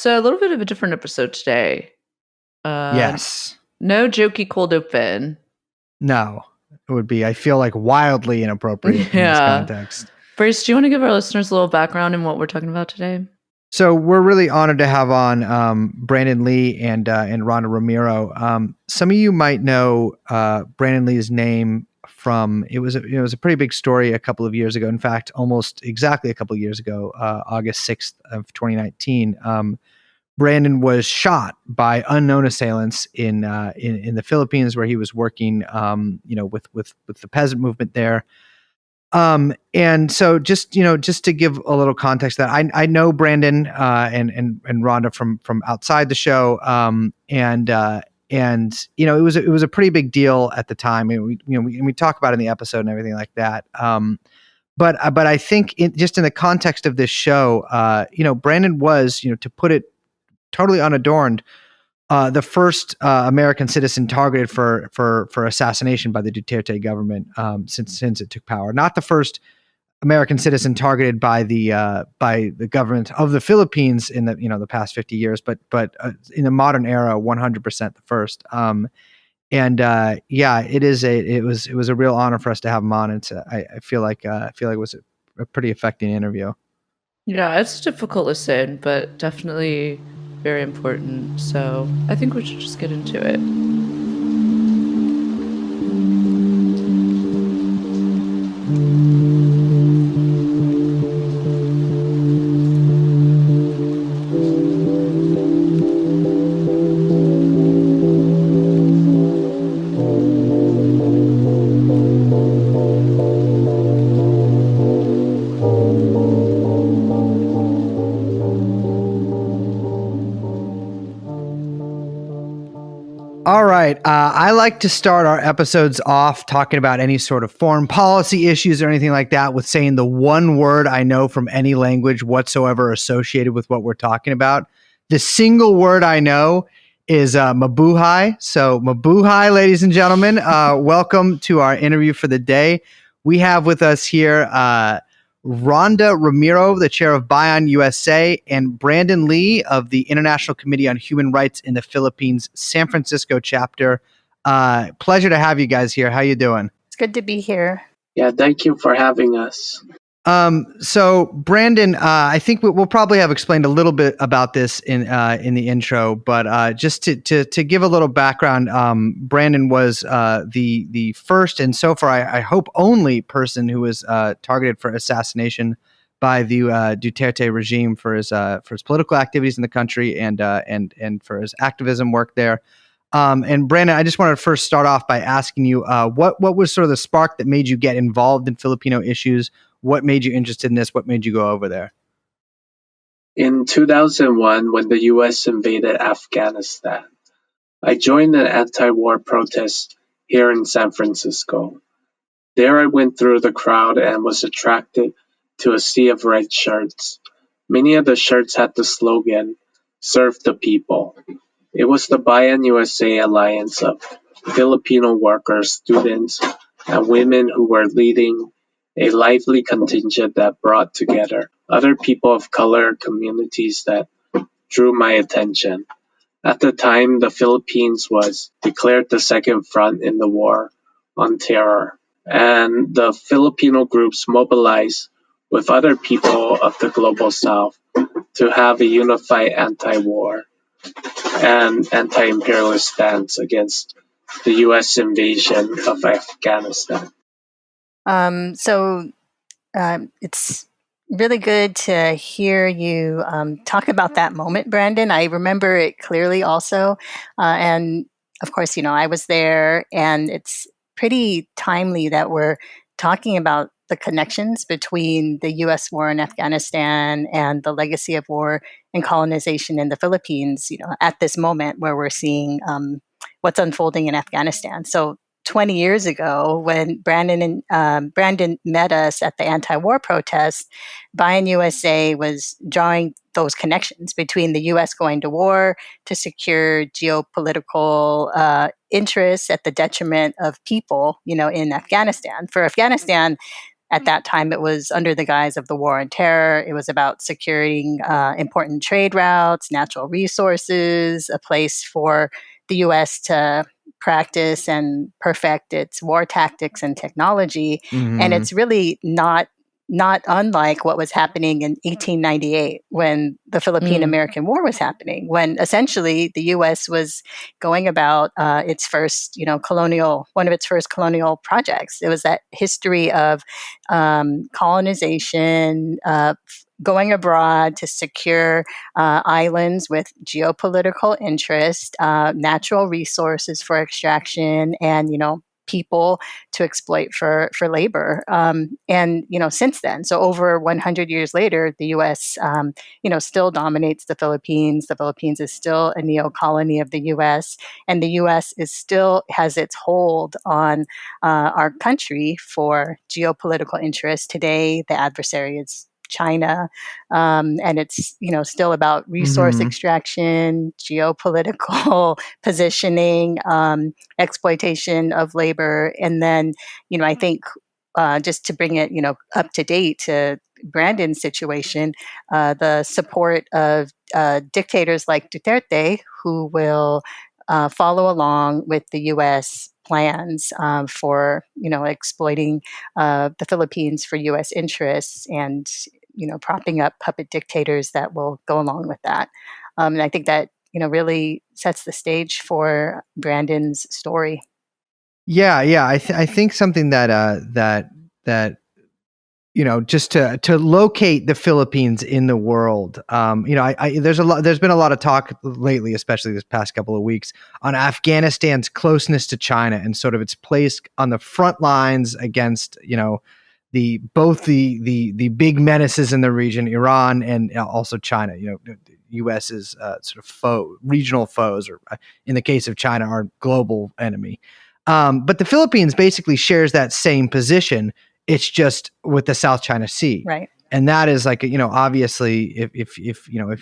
So a little bit of a different episode today. Uh, Yes. no jokey cold open. No. It would be, I feel like, wildly inappropriate in this context. Brace, do you want to give our listeners a little background in what we're talking about today? So we're really honored to have on Brandon Lee and Rhonda Ramiro. Some of you might know Brandon Lee's name from it was a pretty big story a couple of years ago. In fact, almost exactly a couple of years ago, August 6th of 2019. Brandon was shot by unknown assailants in the Philippines, where he was working, with the peasant movement there. And so just to give a little context, that I know Brandon and Rhonda from outside the show, and it was a pretty big deal at the time. And we talk about it in the episode and everything like that. But I think just in the context of this show, Brandon was, to put it totally unadorned, the first American citizen targeted for assassination by the Duterte government since it took power. Not the first American citizen targeted by the government of the Philippines in the past 50 years, but in the modern era, 100% the first. It was a real honor for us to have him on. I feel like it was a pretty affecting interview. Yeah, it's a difficult listen, but definitely very important. So I think we should just get into it. All right. I like to start our episodes off talking about any sort of foreign policy issues or anything like that with saying the one word I know from any language whatsoever associated with what we're talking about. The single word I know is mabuhay. So mabuhay, ladies and gentlemen. Welcome to our interview for the day. We have with us here Rhonda Ramiro, the chair of Bayan USA, and Brandon Lee of the International Committee on Human Rights in the Philippines, San Francisco chapter. Pleasure to have you guys here. How you doing? It's good to be here. Yeah, thank you for having us. So Brandon, I think we'll probably have explained a little bit about this in the intro, but just to give a little background, Brandon was the first and so far I hope only person who was targeted for assassination by the Duterte regime for his political activities in the country and for his activism work there. And Brandon, I just wanted to first start off by asking you what was sort of the spark that made you get involved in Filipino issues? What made you interested in this? What made you go over there? In 2001, when the U.S. invaded Afghanistan, I joined an anti-war protest here in San Francisco. There I went through the crowd and was attracted to a sea of red shirts. Many of the shirts had the slogan, "Serve the People." It was the Bayan USA alliance of Filipino workers, students, and women who were leading a lively contingent that brought together other people of color communities that drew my attention. At the time, the Philippines was declared the second front in the war on terror, and the Filipino groups mobilized with other people of the global south to have a unified anti-war and anti-imperialist stance against the U.S. invasion of Afghanistan. It's really good to hear you talk about that moment, Brandon. I remember it clearly also. And of course, I was there, and it's pretty timely that we're talking about the connections between the U.S. war in Afghanistan and the legacy of war and colonization in the Philippines, at this moment where we're seeing what's unfolding in Afghanistan. So 20 years ago, when Brandon met us at the anti-war protest, Bayan USA was drawing those connections between the U.S. going to war to secure geopolitical interests at the detriment of people, in Afghanistan. For Afghanistan, at that time, it was under the guise of the war on terror. It was about securing important trade routes, natural resources, a place for the U.S. to practice and perfect its war tactics and technology. And Mhm. it's really not unlike what was happening in 1898 when the Philippine-American War was happening, when essentially the U.S. was going about its first, one of its first colonial projects. It was that history of colonization, going abroad to secure islands with geopolitical interest, natural resources for extraction, and people to exploit for labor. And since then, so over 100 years later, the U.S. Still dominates the Philippines. The Philippines is still a neo-colony of the U.S., and the U.S. is still has its hold on our country for geopolitical interests. Today, the adversary is China, and it's still about resource Mhm. extraction, geopolitical positioning, exploitation of labor, and then I think just to bring it up to date to Brandon's situation, the support of dictators like Duterte, who will follow along with the U.S. plans for exploiting the Philippines for U.S. interests, and propping up puppet dictators that will go along with that. And I think that really sets the stage for Brandon's story. Yeah, yeah. I think something that just to locate the Philippines in the world. There's been a lot of talk lately, especially this past couple of weeks, on Afghanistan's closeness to China and sort of its place on the front lines against the big menaces in the region, Iran and also China. The U.S.'s sort of regional foes, or in the case of China, our global enemy. But the Philippines basically shares that same position. It's just with the South China Sea. Right. And that is like, obviously, if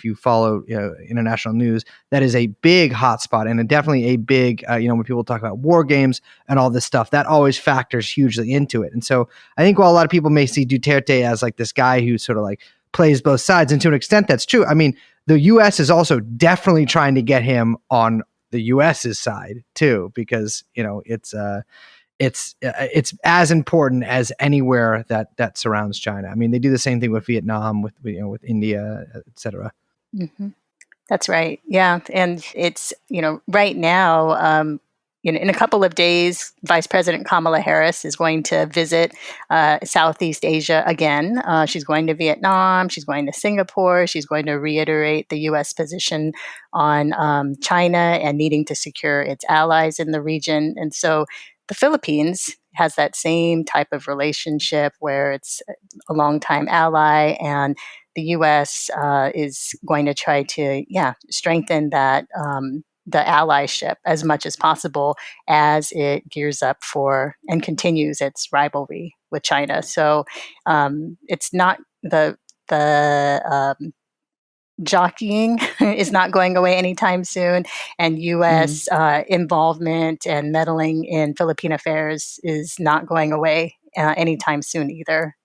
you follow international news, that is a big hotspot and definitely a big, when people talk about war games and all this stuff, that always factors hugely into it. And so I think while a lot of people may see Duterte as like this guy who sort of like plays both sides, and to an extent that's true. I mean, the U.S. is also definitely trying to get him on the U.S.'s side too, because it's as important as anywhere that surrounds China. I mean, they do the same thing with Vietnam, with India, etc. Mm-hmm. That's right. Yeah, and it's right now. In a couple of days, Vice President Kamala Harris is going to visit Southeast Asia again. She's going to Vietnam. She's going to Singapore. She's going to reiterate the U.S. position on China and needing to secure its allies in the region. And so the Philippines has that same type of relationship where it's a longtime ally, and the U.S. Is going to try to, strengthen that the allyship as much as possible as it gears up for and continues its rivalry with China. So it's not the jockeying is not going away anytime soon, and U.S. Involvement and meddling in Philippine affairs is not going away anytime soon either.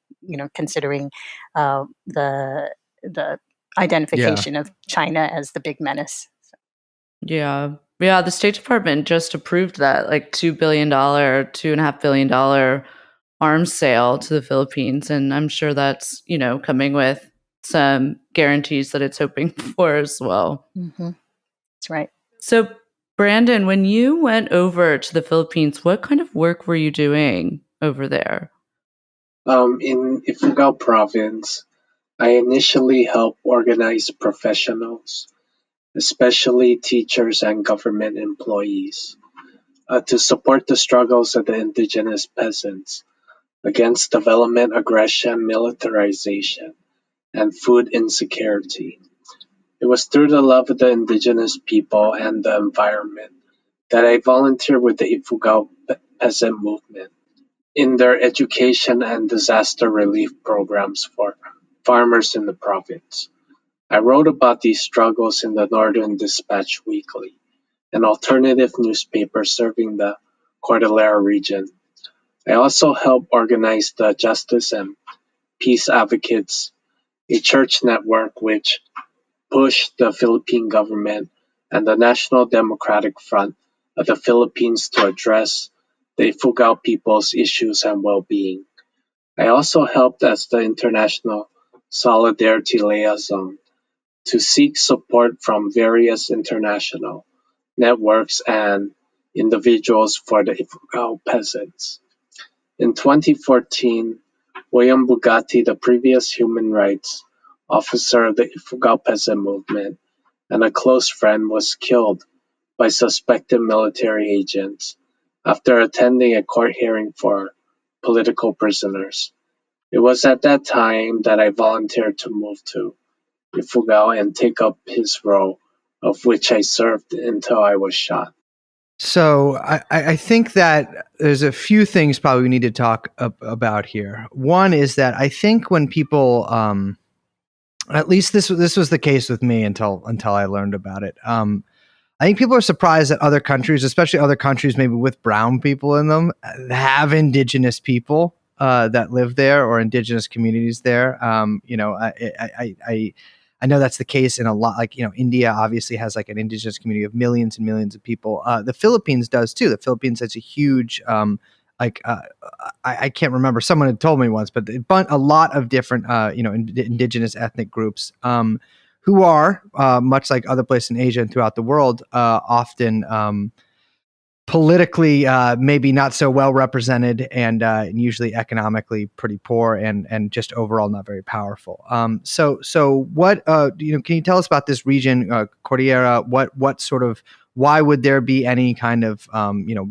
Considering the Yeah. identification of China as the big menace. Yeah. Yeah, the State Department just approved that like $2 billion, $2.5 billion arms sale to the Philippines. And I'm sure that's, coming with some guarantees that it's hoping for as well. Mm-hmm. That's right. So, Brandon, when you went over to the Philippines, what kind of work were you doing over there? In Lfuagao province, I initially helped organize professionals, especially teachers and government employees, to support the struggles of the indigenous peasants against development aggression, militarization, and food insecurity. It was through the love of the indigenous people and the environment that I volunteered with the Ifugao peasant movement in their education and disaster relief programs for farmers in the province. I wrote about these struggles in the Northern Dispatch Weekly, an alternative newspaper serving the Cordillera region. I also helped organize the Justice and Peace Advocates, a church network which pushed the Philippine government and the National Democratic Front of the Philippines to address the Ifugao people's issues and well-being. I also helped as the International Solidarity Liaison to seek support from various international networks and individuals for the Ifugao peasants. In 2014, William Bugatti, the previous human rights officer of the Ifugao peasant movement and a close friend, was killed by suspected military agents after attending a court hearing for political prisoners. It was at that time that I volunteered to move to Lfuagao and take up his role, of which I served until I was shot. So I think that there's a few things probably we need to talk about here. One is that I think when people, at least this was the case with me until I learned about it. I think people are surprised that other countries, especially other countries maybe with brown people in them, have indigenous people that live there or indigenous communities there. I know that's the case in a lot. Like, India obviously has like an indigenous community of millions and millions of people. The Philippines does too. The Philippines has a huge, I can't remember. Someone had told me once, but a lot of different, indigenous ethnic groups. Who are, much like other places in Asia and throughout the world, often politically maybe not so well represented and usually economically pretty poor and just overall not very powerful. So what, can you tell us about this region, Cordillera? What sort of, why would there be any kind of,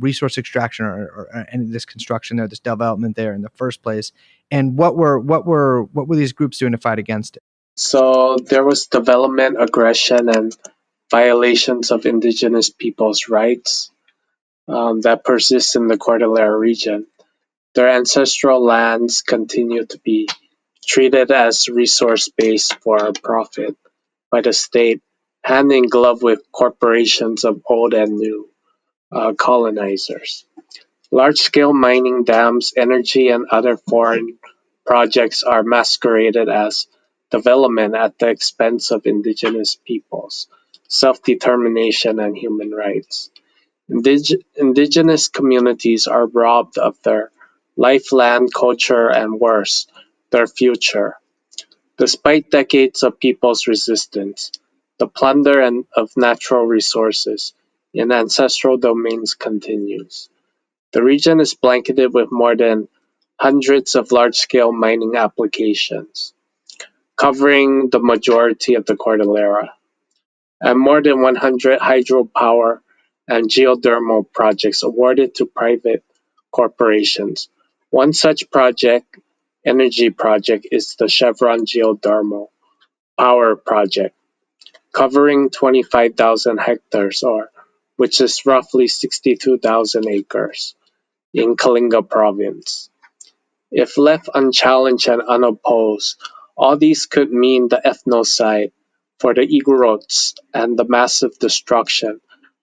resource extraction or any of this construction there, this development there in the first place? And what were these groups doing to fight against it? So there was development, aggression, and violations of indigenous people's rights that persist in the Cordillera region. Their ancestral lands continue to be treated as resource base for profit by the state, hand in glove with corporations of old and new colonizers. Large-scale mining dams, energy, and other foreign projects are masqueraded as development at the expense of indigenous peoples, self-determination, and human rights. Indigenous communities are robbed of their life, land, culture, and worse, their future. Despite decades of people's resistance, the plunder of natural resources in ancestral domains continues. The region is blanketed with more than hundreds of large-scale mining applications, covering the majority of the Cordillera, and more than 100 hydropower and geothermal projects awarded to private corporations. One such energy project, is the Chevron Geothermal Power Project, covering 25,000 hectares, which is roughly 62,000 acres, in Kalinga province. If left unchallenged and unopposed, all these could mean the ethnocide for the Igorots and the massive destruction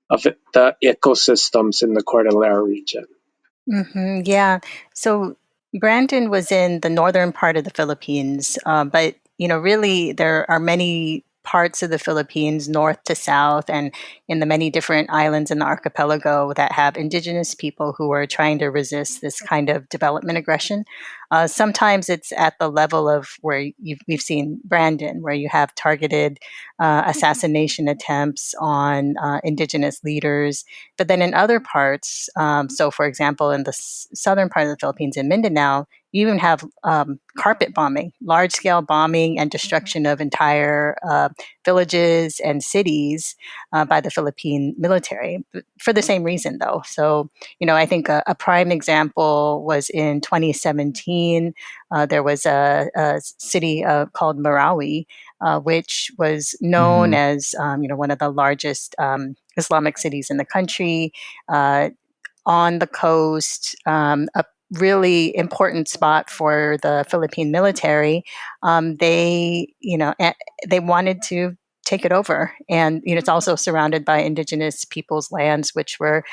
of the ecosystems in the Cordillera region. Yeah. So Brandon was in the northern part of the Philippines, but really there are many parts of the Philippines, north to south, and in the many different islands in the archipelago that have indigenous people who are trying to resist this kind of development aggression. Sometimes it's at the level of where we've seen Brandon, where you have targeted assassination attempts on indigenous leaders. But then in other parts, so for example, in the southern part of the Philippines, in Mindanao, you even have carpet bombing, large scale bombing and destruction of entire villages and cities by the Philippine military for the same reason, though. So, I think a prime example was in 2017. There was a city called Marawi, which was known as, one of the largest Islamic cities in the country, on the coast, a really important spot for the Philippine military. They wanted to take it over, and it's also surrounded by indigenous people's lands, which were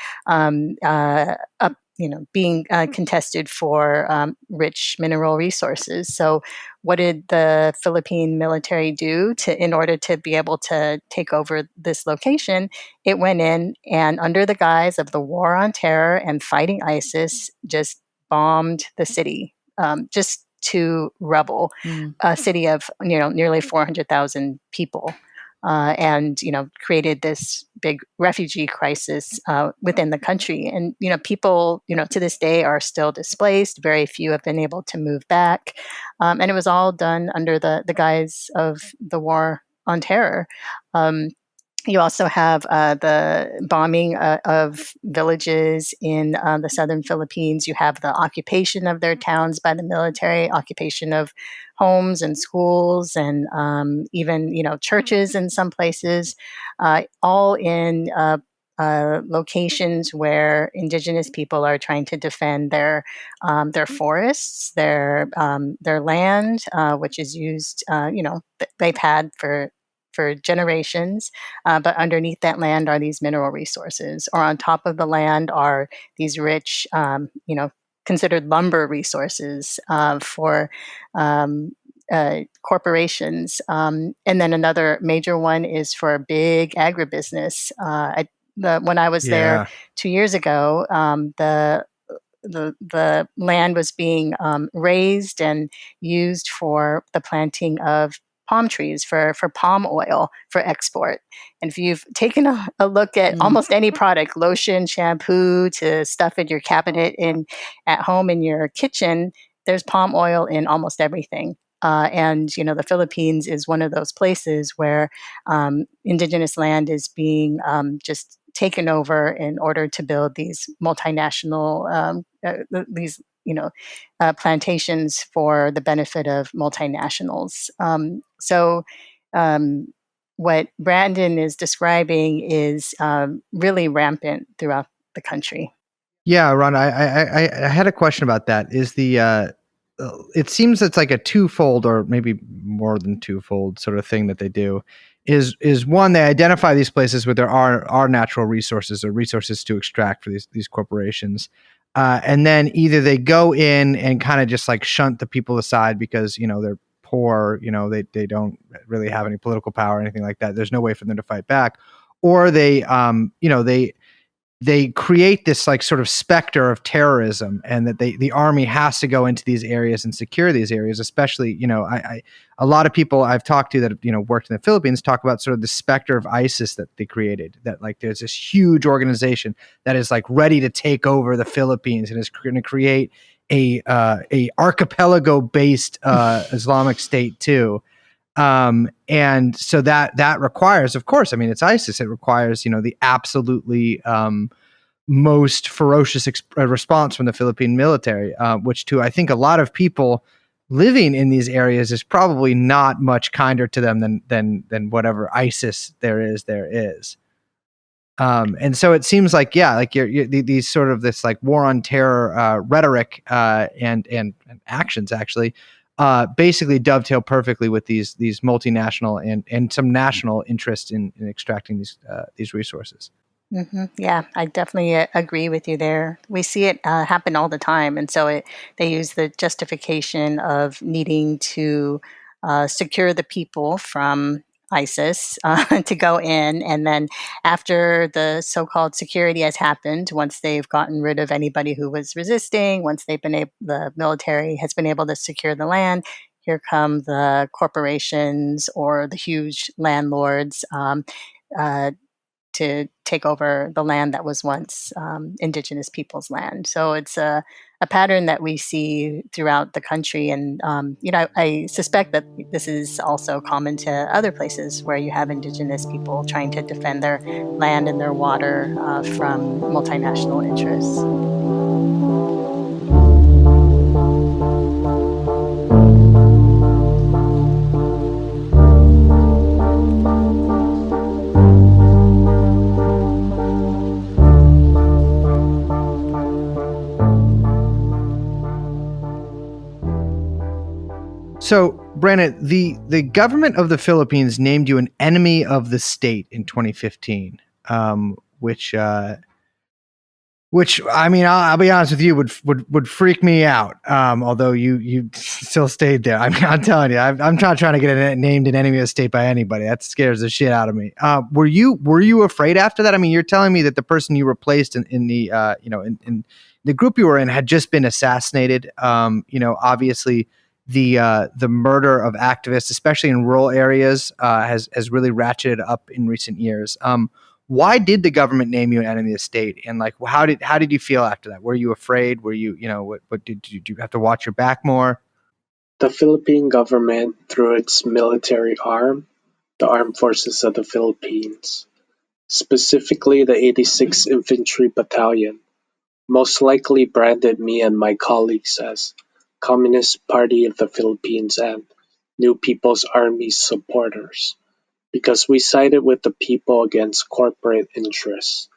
being contested for rich mineral resources. So, what did the Philippine military do in order to be able to take over this location? It went in and, under the guise of the war on terror and fighting ISIS, just bombed the city, just to rubble, a city of nearly 400,000 people. And created this big refugee crisis within the country. And people to this day are still displaced. Very few have been able to move back, and it was all done under the guise of the war on terror. You also have the bombing of villages in the southern Philippines. You have the occupation of their towns by the military, occupation of homes and schools, and even churches in some places, all in locations where indigenous people are trying to defend their forests, their land, which is used. They've had for generations, but underneath that land are these mineral resources, or on top of the land are these rich, considered lumber resources for corporations. And then another major one is for big agribusiness. When I was there 2 years ago, the land was being raised and used for the planting of palm trees for palm oil for export. And if you've taken a look at almost any product, lotion, shampoo, to stuff in your cabinet at home in your kitchen, there's palm oil in almost everything. And the Philippines is one of those places where indigenous land is being just taken over in order to build these multinational plantations for the benefit of multinationals. What Brandon is describing is really rampant throughout the country. Yeah, Ron, I had a question about that. Is it seems it's like a twofold, or maybe more than twofold, sort of thing that they do. Is one, they identify these places where there are natural resources or resources to extract for these corporations, and then either they go in and kind of just like shunt the people aside because they're poor, they don't really have any political power or anything like that. There's no way for them to fight back, or they create this like sort of specter of terrorism, and that the army has to go into these areas and secure these areas. Especially, a lot of people I've talked to that have worked in the Philippines talk about sort of the specter of ISIS that they created. That like there's this huge organization that is like ready to take over the Philippines and is going to create a archipelago based Islamic State too. And so that requires, of course, I mean, it's ISIS. It requires, the absolutely most ferocious response from the Philippine military, which to, I think, a lot of people living in these areas is probably not much kinder to them than whatever ISIS there is. And so it seems like, like these sort of this like war on terror rhetoric and actions actually basically dovetail perfectly with these multinational and some national interest in extracting these resources. Mm-hmm. Yeah, I definitely agree with you there. We see it happen all the time. And so they use the justification of needing to secure the people from ISIS to go in. And then after the so-called security has happened, once they've gotten rid of anybody who was resisting, once the military has been able to secure the land, here come the corporations or the huge landlords to take over the land that was once indigenous people's land. So it's a pattern that we see throughout the country. And, I suspect that this is also common to other places where you have indigenous people trying to defend their land and their water from multinational interests. So, Brandon, the government of the Philippines named you an enemy of the state in 2015, which Which, I mean, I'll be honest with you, would freak me out. Although you still stayed there. I mean, I'm telling you, I'm not trying to get named an enemy of the state by anybody. That scares the shit out of me. Were you afraid after that? I mean, you're telling me that the person you replaced in the in the group you were in had just been assassinated. Obviously the murder of activists, especially in rural areas, has really ratcheted up in recent years. Why did the government name you an enemy of the state? And like, how did you feel after that? Were you afraid? Were you, what did you have to watch your back more? The Philippine government, through its military arm, the Armed Forces of the Philippines, specifically the 86th Infantry Battalion, most likely branded me and my colleagues as Communist Party of the Philippines and New People's Army supporters, because we sided with the people against corporate interests.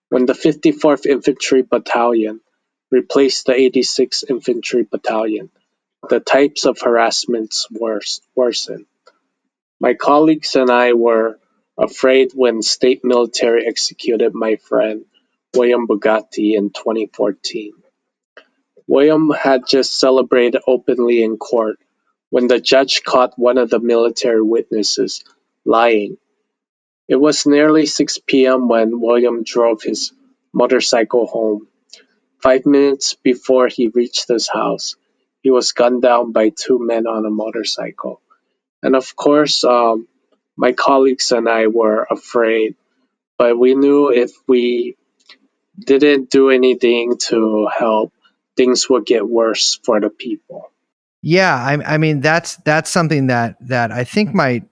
When the 54th Infantry Battalion replaced the 86th Infantry Battalion, the types of harassments worsened. My colleagues and I were afraid when state military executed my friend William Bugatti in 2014. William had just celebrated openly in court when the judge caught one of the military witnesses lying. It was nearly 6 p.m. when William drove his motorcycle home. 5 minutes before he reached his house, he was gunned down by two men on a motorcycle. And of course, my colleagues and I were afraid, but we knew if we didn't do anything to help, things would get worse for the people. Yeah, I mean that's something that I think might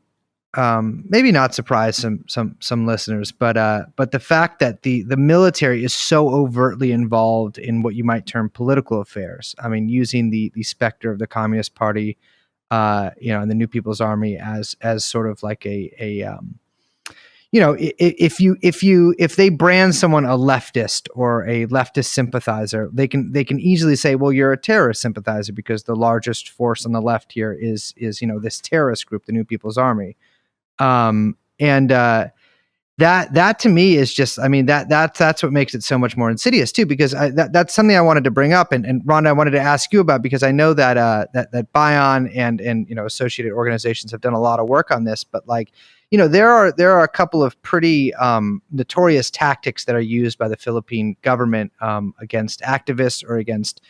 maybe not surprise some listeners, but the fact that the military is so overtly involved in what you might term political affairs. I mean, using the specter of the Communist Party, and the New People's Army as sort of like if they brand someone a leftist or a leftist sympathizer, they can easily say, well, you're a terrorist sympathizer because the largest force on the left here is this terrorist group, the New People's Army. And that to me is just, I mean, that's what makes it so much more insidious too, because that's something I wanted to bring up, and Rhonda, I wanted to ask you about, because I know that that Bayan and associated organizations have done a lot of work on this, but like, there are a couple of pretty notorious tactics that are used by the Philippine government against activists or against,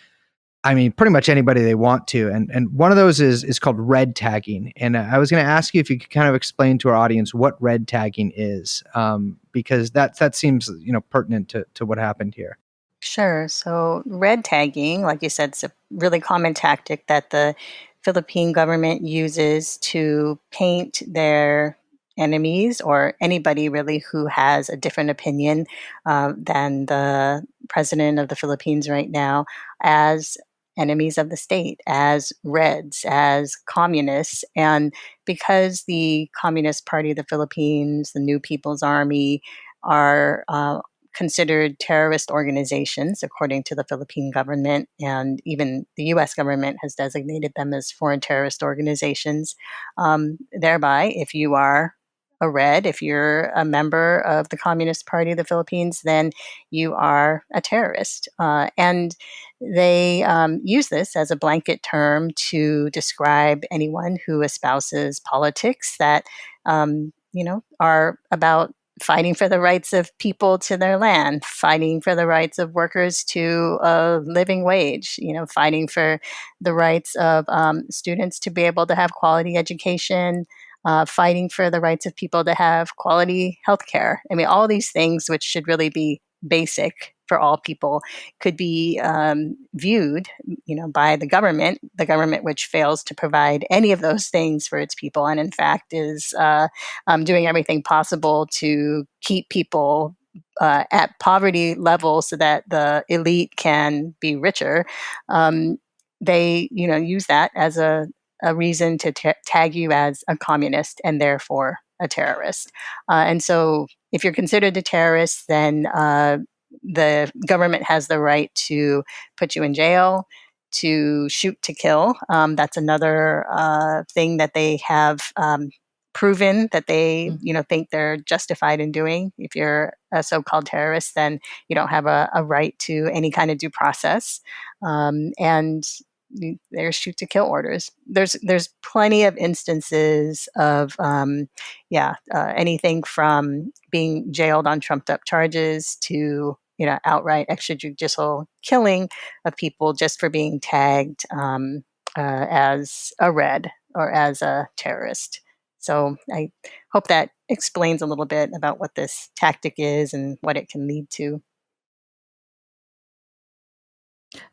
I mean, pretty much anybody they want to. And one of those is called red tagging. And I was going to ask you if you could kind of explain to our audience what red tagging is, because that seems, pertinent to what happened here. Sure. So, red tagging, like you said, is a really common tactic that the Philippine government uses to paint their enemies or anybody really who has a different opinion than the president of the Philippines right now as enemies of the state, as reds, as communists. And because the Communist Party of the Philippines, the New People's Army, are considered terrorist organizations, according to the Philippine government, and even the US government has designated them as foreign terrorist organizations. Thereby, if you are a red, if you're a member of the Communist Party of the Philippines, then you are a terrorist. And they use this as a blanket term to describe anyone who espouses politics that, are about fighting for the rights of people to their land, fighting for the rights of workers to a living wage, fighting for the rights of students to be able to have quality education, fighting for the rights of people to have quality healthcare. I mean, all these things, which should really be basic for all people, could be viewed, by the government which fails to provide any of those things for its people, and in fact is doing everything possible to keep people at poverty levels so that the elite can be richer. They, use that as a reason to tag you as a communist and therefore a terrorist. And so, if you're considered a terrorist, then the government has the right to put you in jail, to shoot to kill. That's another thing that they have proven that they, think they're justified in doing. If you're a so-called terrorist, then you don't have a right to any kind of due process. And there's shoot to kill orders. There's plenty of instances of anything from being jailed on trumped up charges to outright extrajudicial killing of people just for being tagged as a red or as a terrorist. So I hope that explains a little bit about what this tactic is and what it can lead to.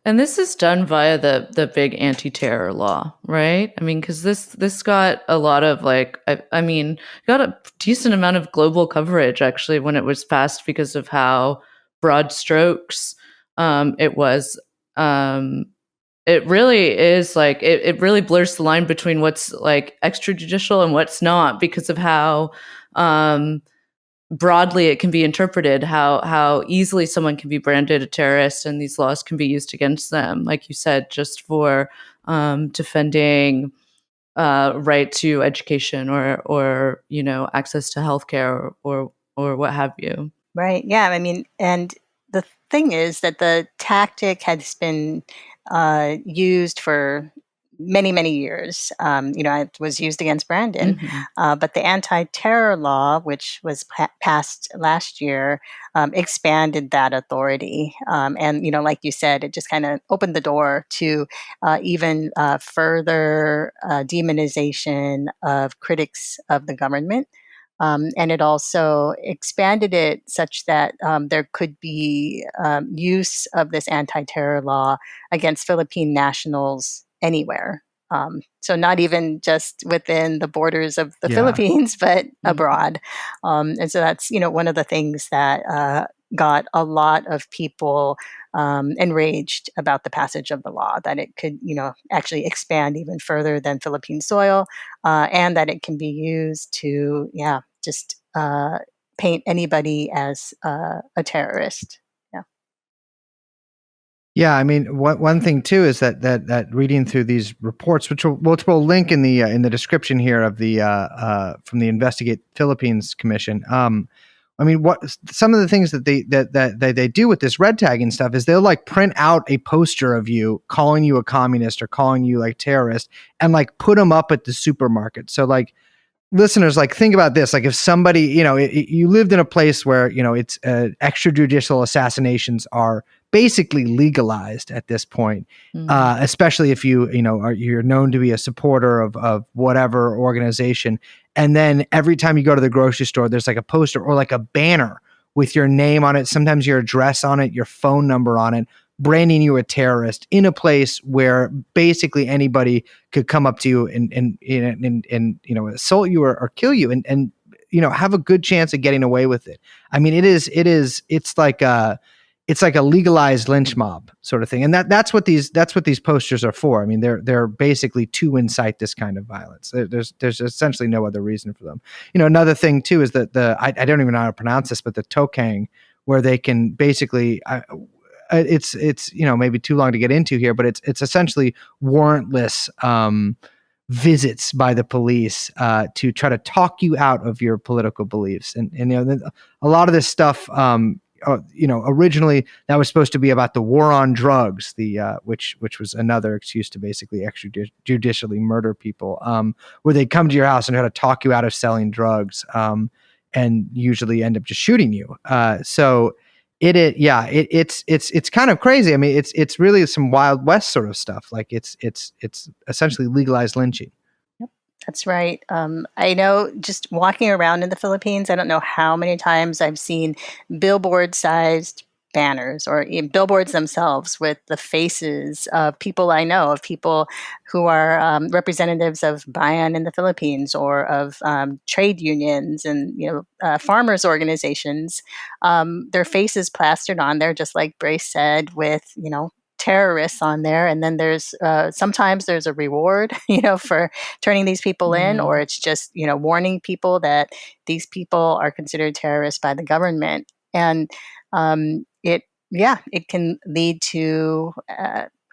And this is done via the big anti-terror law, right? I mean, because this got a lot of got a decent amount of global coverage actually when it was passed because of how broad strokes it was. It really is like it really blurs the line between what's like extrajudicial and what's not because of how broadly it can be interpreted, how easily someone can be branded a terrorist and these laws can be used against them, like you said, just for defending right to education or access to healthcare or what have you. Right. Yeah. I mean, and the thing is that the tactic has been used for many, many years. It was used against Brandon, but the anti-terror law, which was passed last year, expanded that authority. And, like you said, it just kind of opened the door to even further demonization of critics of the government. And it also expanded it such that there could be use of this anti-terror law against Philippine nationals anywhere. So not even just within the borders of the Philippines, but abroad. And so that's, one of the things that got a lot of people enraged about the passage of the law, that it could, actually expand even further than Philippine soil, and that it can be used to, just paint anybody as a terrorist. Yeah, I mean, one thing too is that reading through these reports, which we'll link in the description here of the from the Investigate Philippines Commission. I mean, what some of the things that they do with this red tag and stuff is they'll like print out a poster of you calling you a communist or calling you like terrorist and like put them up at the supermarket. So like, listeners, like think about this, like if somebody, you lived in a place where, it's extrajudicial assassinations are basically legalized at this point, especially if you're known to be a supporter of whatever organization. And then every time you go to the grocery store, there's like a poster or like a banner with your name on it, sometimes your address on it, your phone number on it, branding you a terrorist in a place where basically anybody could come up to you and assault you or kill you and have a good chance of getting away with it. I mean, it's like a legalized lynch mob sort of thing, and that's what these posters are for. I mean, they're basically to incite this kind of violence. There's essentially no other reason for them. Another thing too is that I don't even know how to pronounce this, but the tokang, where they can basically. It's maybe too long to get into here, but it's essentially warrantless visits by the police to try to talk you out of your political beliefs, and a lot of this stuff. Originally that was supposed to be about the war on drugs, which was another excuse to basically extrajudicially murder people, where they come to your house and try to talk you out of selling drugs, and usually end up just shooting you. So. It's kind of crazy. I mean, it's really some Wild West sort of stuff. Like it's essentially legalized lynching. Yep, that's right. I know just walking around in the Philippines, I don't know how many times I've seen billboard-sized banners or billboards themselves with the faces of people I know, of people who are representatives of Bayan in the Philippines or of trade unions and farmers organizations. Their faces plastered on there, just like Brace said, with terrorists on there, and then there's sometimes there's a reward for turning these people in, or it's just warning people that these people are considered terrorists by the government. And it can lead to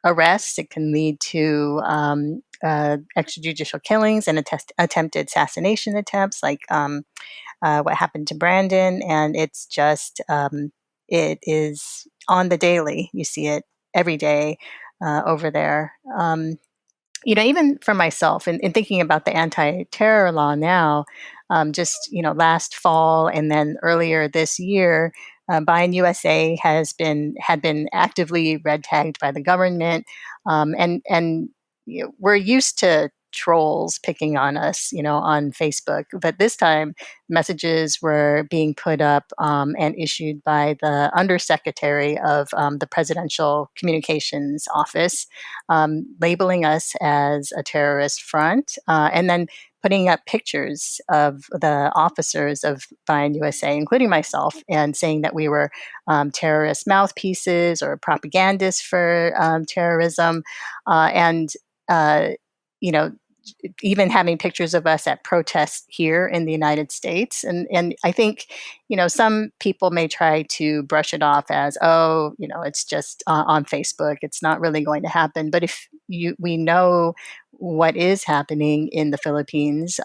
arrests. It can lead to extrajudicial killings and attempted assassination attempts, like what happened to Brandon. And it's just, it is on the daily. You see it every day over there. Even for myself, in thinking about the anti-terror law now, just last fall and then earlier this year, Bayan USA had been actively red tagged by the government, and we're used to trolls picking on us, on Facebook, but this time messages were being put up and issued by the undersecretary of the Presidential Communications Office, labeling us as a terrorist front, and then putting up pictures of the officers of Bayan USA, including myself, and saying that we were terrorist mouthpieces or propagandists for terrorism, and uh, you know even having pictures of us at protests here in the United States. And I think, some people may try to brush it off as, oh, it's just on Facebook. It's not really going to happen. But if we know what is happening in the Philippines,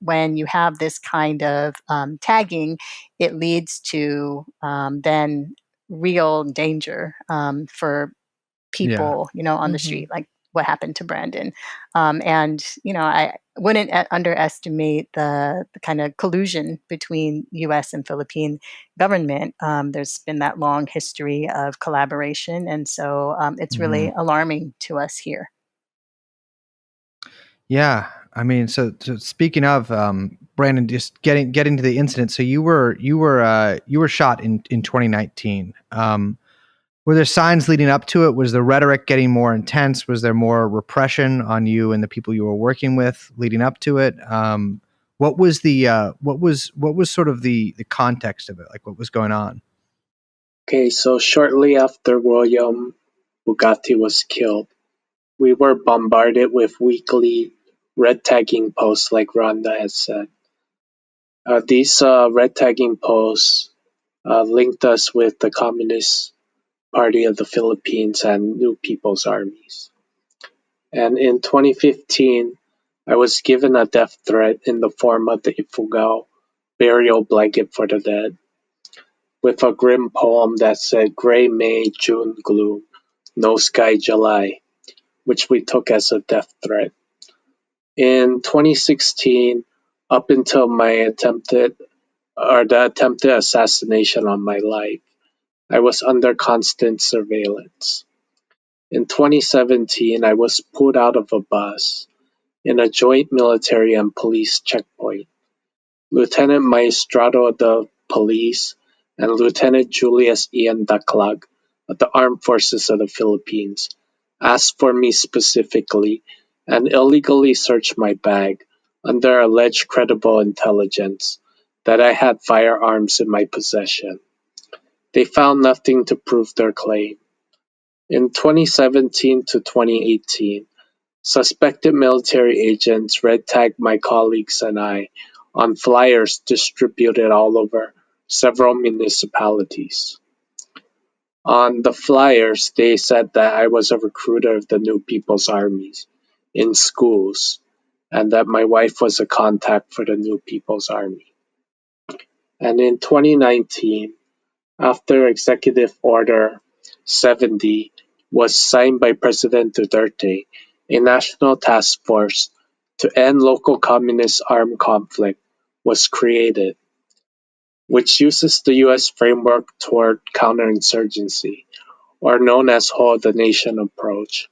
when you have this kind of tagging, it leads to then real danger for Yeah. people, on the Mhm. street, like what happened to Brandon. And, I wouldn't underestimate the kind of collusion between US and Philippine government. There's been that long history of collaboration. And so it's really alarming to us here. Yeah, I mean, so speaking of Brandon, just getting to the incident. So you were shot in 2019. Were there signs leading up to it? Was the rhetoric getting more intense? Was there more repression on you and the people you were working with leading up to it? What was sort of the context of it? Like, what was going on? Okay, so shortly after William Bugatti was killed, we were bombarded with weekly red tagging posts, like Rhonda has said. These red tagging posts linked us with the Communist Party of the Philippines and New People's Armies. And in 2015, I was given a death threat in the form of the Lfuagao burial blanket for the dead, with a grim poem that said Gray May, June gloom, no sky July, which we took as a death threat. In 2016, up until the attempted assassination on my life, I was under constant surveillance. In 2017, I was pulled out of a bus in a joint military and police checkpoint. Lieutenant Maestrado of the police and Lieutenant Julius Ian Daclag of the Armed Forces of the Philippines asked for me specifically and illegally searched my bag under alleged credible intelligence that I had firearms in my possession. They found nothing to prove their claim. In 2017 to 2018, suspected military agents red-tagged my colleagues and I on flyers distributed all over several municipalities. On the flyers, they said that I was a recruiter of the New People's Armies in schools and that my wife was a contact for the New People's Army. And in 2019, after Executive Order 70 was signed by President Duterte, a national task force to end local communist armed conflict was created, which uses the U.S. framework toward counterinsurgency, or known as whole the nation approach,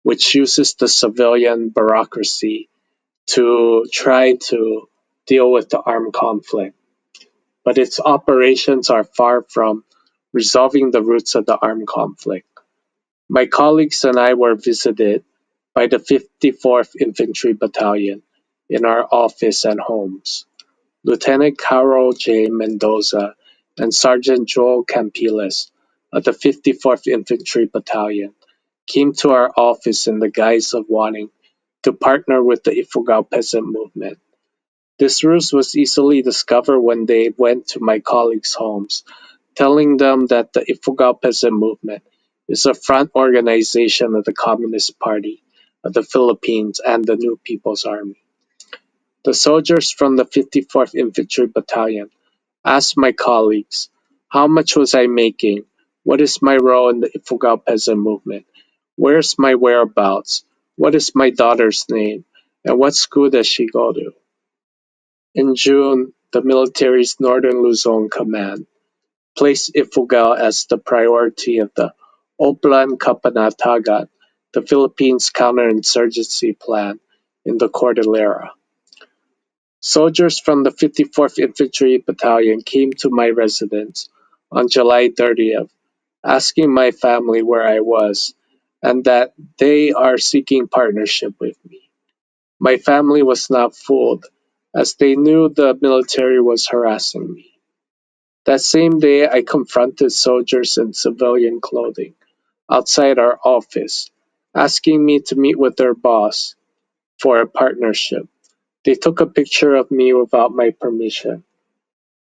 which uses the civilian bureaucracy to try to deal with the armed conflict. But its operations are far from resolving the roots of the armed conflict. My colleagues and I were visited by the 54th Infantry Battalion in our office and homes. Lieutenant Carol J. Mendoza and Sergeant Joel Campiles of the 54th Infantry Battalion came to our office in the guise of wanting to partner with the Lfuagao peasant movement. This ruse was easily discovered when they went to my colleagues' homes, telling them that the Lfuagao peasant movement is a front organization of the Communist Party of the Philippines and the New People's Army. The soldiers from the 54th Infantry Battalion asked my colleagues, how much was I making? What is my role in the Lfuagao peasant movement? Where's my whereabouts? What is my daughter's name? And what school does she go to? In June, the military's Northern Luzon Command placed Lfuagao as the priority of the Oplan Kapanatagan, the Philippines counterinsurgency plan in the Cordillera. Soldiers from the 54th Infantry Battalion came to my residence on July 30th, asking my family where I was and that they are seeking partnership with me. My family was not fooled, as they knew the military was harassing me. That same day, I confronted soldiers in civilian clothing outside our office, asking me to meet with their boss for a partnership. They took a picture of me without my permission.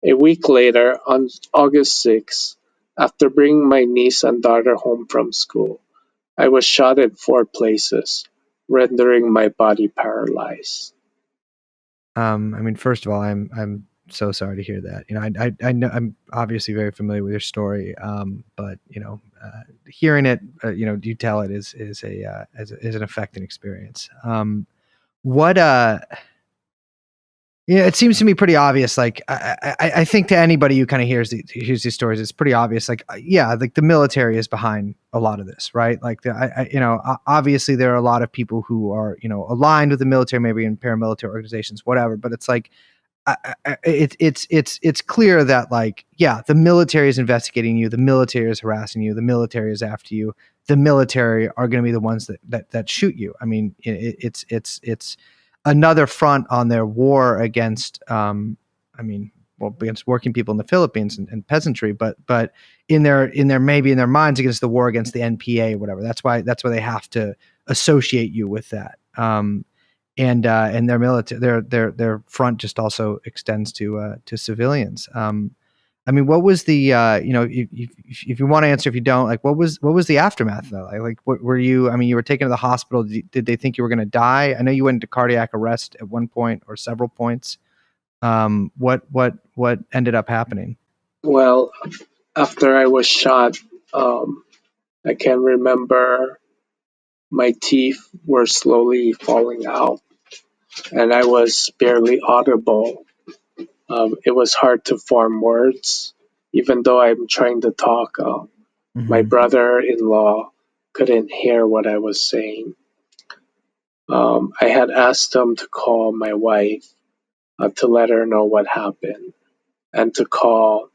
A week later, on August 6th, after bringing my niece and daughter home from school, I was shot in 4 places, rendering my body paralyzed. I mean, first of all, I'm so sorry to hear that. You know, I know I'm obviously very familiar with your story, but you know, hearing it, you know, you tell it is an affecting experience. What Yeah, it seems to me pretty obvious. Like, I think to anybody who kind of hears these stories, it's pretty obvious. Like, yeah, like the military is behind a lot of this, right? Like, you know, obviously there are a lot of people who are, you know, aligned with the military, maybe in paramilitary organizations, whatever. But it's like, it's clear that, like, yeah, the military is investigating you, the military is harassing you, the military is after you, the military are going to be the ones that shoot you. I mean, it's another front on their war against, I mean, well, against working people in the Philippines and peasantry, but in their maybe in their minds against the war against the NPA or whatever. That's why they have to associate you with that. And their military, their front just also extends to civilians. I mean, what was the you know, if you want to answer, if you don't, like, what was the aftermath though? Like, what were you? I mean, you were taken to the hospital. Did they think you were going to die? I know you went into cardiac arrest at one point or several points. What ended up happening? Well, after I was shot, I can remember my teeth were slowly falling out and I was barely audible. It was hard to form words, even though I'm trying to talk. My Mm-hmm. brother-in-law couldn't hear what I was saying. I had asked him to call my wife to let her know what happened and to call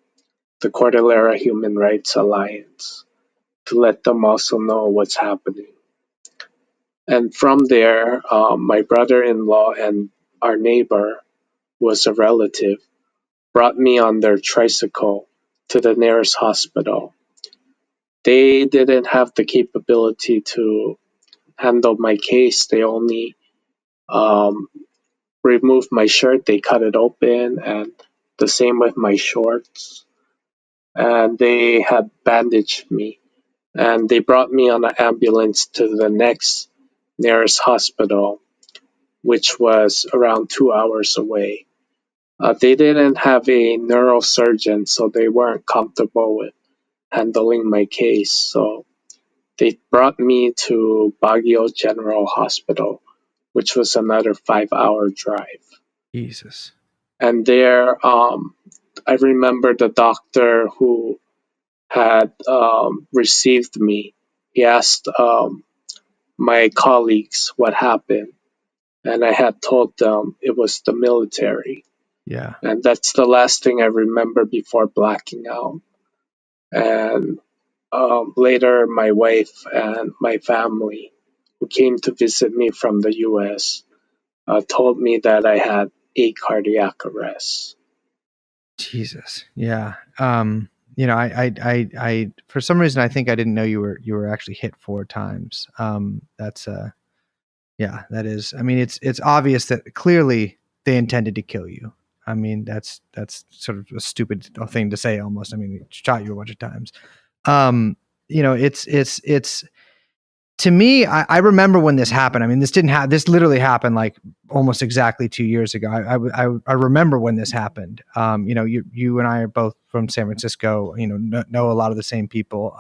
the Cordillera Human Rights Alliance to let them also know what's happening. And from there, my brother-in-law and our neighbor, who was a relative, brought me on their tricycle to the nearest hospital. They didn't have the capability to handle my case. They only um, removed my shirt, they cut it open, and the same with my shorts. And they had bandaged me. And they brought me on an ambulance to the next nearest hospital, which was around 2 hours away. They didn't have a neurosurgeon, so they weren't comfortable with handling my case. So they brought me to Baguio General Hospital, which was another 5-hour drive. Jesus. And there, I remember the doctor who had received me. He asked my colleagues what happened, and I had told them it was the military. Yeah. And that's the last thing I remember before blacking out. And later, my wife and my family, who came to visit me from the US, told me that I had a cardiac arrest. Jesus. Yeah. You know, I for some reason I think I didn't know you were actually hit 4 times. That's yeah, that is. I mean, it's obvious that clearly they intended to kill you. I mean, that's sort of a stupid thing to say almost. I mean, they shot you a bunch of times. You know, it's to me, I remember when this happened. I mean, this literally happened like almost exactly 2 years ago. I remember when this happened. You and I are both from San Francisco, know a lot of the same people.